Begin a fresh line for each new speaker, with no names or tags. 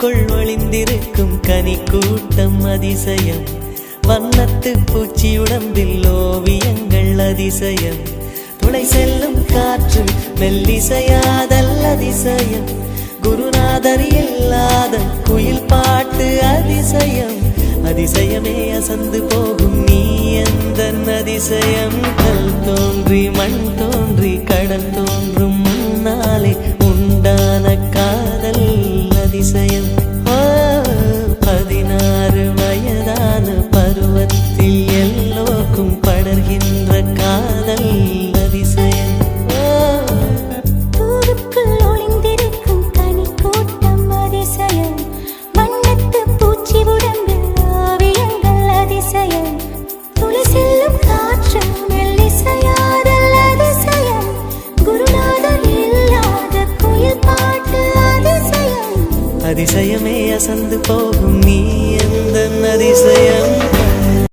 பூவுக்குள் ஒளிந்திருக்கும் கனி கூட்டம் அதிசயம். வண்ணத்து பூச்சி உடம்பில் ஓவியங்கள் அதிசயம். துளை செல்லும் காற்று மெல்லிசையாதல் அதிசயம். குருநாதர் இல்லாத குயில் பாட்டு அதிசயம். அதிசயமே அசந்து போகும் நீ எந்த அதிசயம். கல் தோன்றி மண் தோன்றி கடல் தோன்றும் முன்னாலே உண்டான காதல் அதிசயம். 16 வயதான பருவத்தில் எல்லோருக்கும் படர்கின்ற காதல் அதிசயம். அதிசயமே அசந்து போகும் நீ எந்த அதிசயம்.